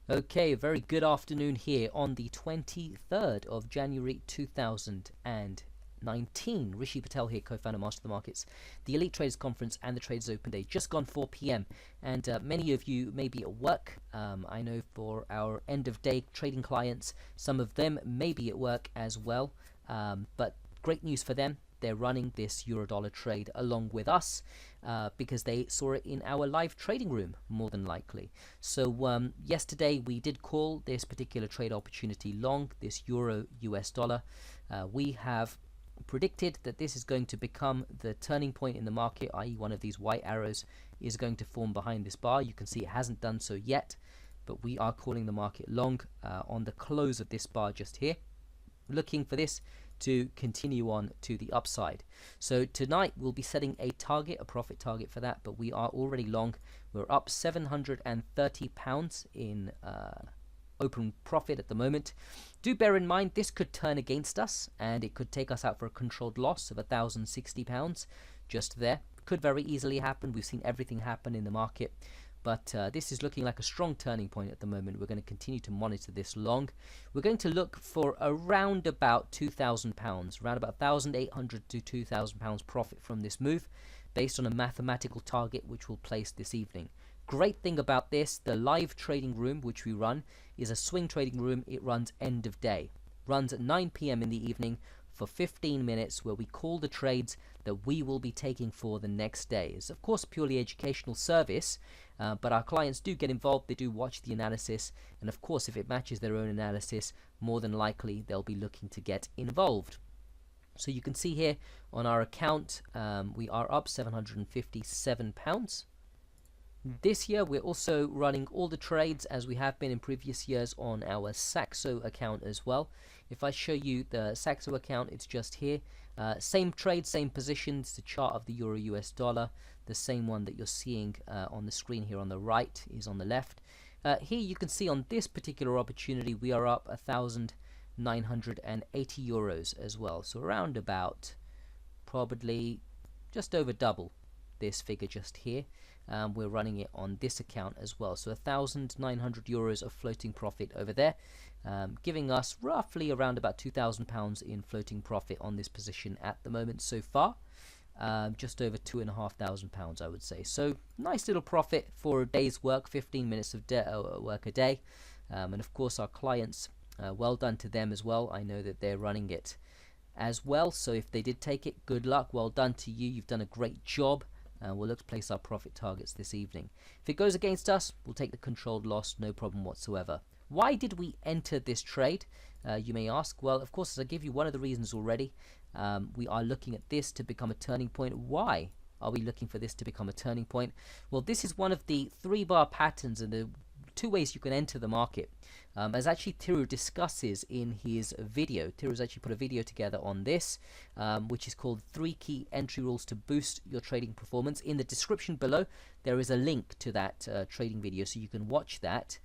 Okay, very good afternoon here on the 23rd of January 2019. Rishi Patel here, co-founder, Master of the Markets, the Elite Traders Conference and the Traders Open Day. Just gone 4 p.m. and many of you may be at work. I know for our end of day trading clients, some of them may be at work as well. But great news for them. They're running this euro-dollar trade along with us because they saw it in our live trading room, more than likely. So yesterday we did call this particular trade opportunity long, this euro US dollar. We have predicted that this is going to become the turning point in the market, i.e. one of these white arrows is going to form behind this bar. You can see it hasn't done so yet, but we are calling the market long on the close of this bar just here, looking for this to continue on to the upside. So tonight we'll be setting a target, a profit target for that, but we are already long. We're up £730 in open profit at the moment. Do bear in mind this could turn against us and it could take us out for a controlled loss of £1,060 just there. Could very easily happen. We've seen everything happen in the market. But this is looking like a strong turning point at the moment. We're going to continue to monitor this long. We're going to look for around about £2,000, around about £1,800 to £2,000 profit from this move, based on a mathematical target which we'll place this evening. Great thing about this, the live trading room which we run is a swing trading room. It runs end of day, runs at 9 p.m. in the evening for 15 minutes, where we call the trades that we will be taking for the next day. It's of course purely educational service, but our clients do get involved. They do watch the analysis, and of course if it matches their own analysis, more than likely they'll be looking to get involved. So you can see here on our account we are up £757. This year we're also running all the trades as we have been in previous years on our Saxo account as well. If I show you the Saxo account, it's just here. Same trade, same positions, the chart of the euro US dollar, the same one that you're seeing on the screen here on the right is on the left. Here you can see on this particular opportunity we are up €1,980 as well. So around about probably just over double this figure just here. We're running it on this account as well, so €1,900 of floating profit over there, giving us roughly around about £2,000 in floating profit on this position at the moment so far. Just over £2,500 I would say. So nice little profit for a day's work, 15 minutes of work a day. And of course our clients, well done to them as well. I know that they're running it as well, so if they did take it, good luck, well done to you, you've done a great job. We'll look to place our profit targets this evening. If it goes against us, we'll take the controlled loss, no problem whatsoever. Why did we enter this trade, you may ask? Well, of course, as I give you one of the reasons already, we are looking at this to become a turning point. Why are we looking for this to become a turning point? Well, this is one of the 3-bar patterns and the 2 ways you can enter the market. As actually Thiru discusses in his video. Thiru's actually put a video together on this, which is called 3 Key Entry Rules to Boost Your Trading Performance. In the description below, there is a link to that trading video, so you can watch that.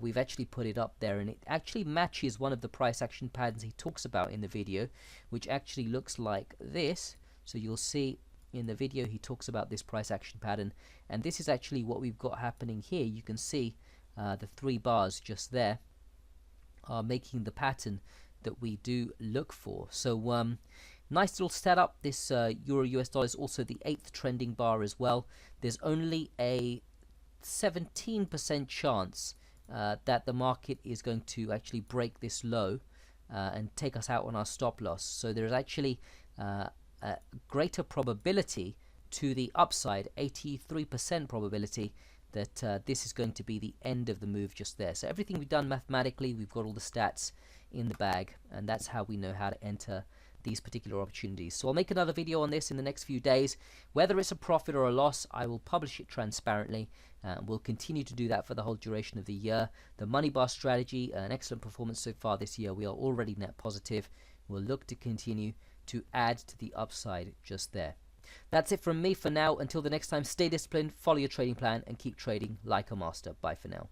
We've actually put it up there, and it actually matches one of the price action patterns he talks about in the video, which actually looks like this. So you'll see in the video he talks about this price action pattern, and this is actually what we've got happening here. You can see the 3 bars just there are making the pattern that we do look for. So nice little setup. This euro US dollar is also the 8th trending bar as well. There's only a 17% chance that the market is going to actually break this low and take us out on our stop loss. So there's actually a greater probability to the upside, 83% probability, that this is going to be the end of the move just there. So everything we've done mathematically, we've got all the stats in the bag, and that's how we know how to enter these particular opportunities. So I'll make another video on this in the next few days. Whether it's a profit or a loss, I will publish it transparently. We'll continue to do that for the whole duration of the year. The money bar strategy, an excellent performance so far this year. We are already net positive. We'll look to continue to add to the upside just there. That's it from me for now. Until the next time, stay disciplined, follow your trading plan, and keep trading like a master. Bye for now.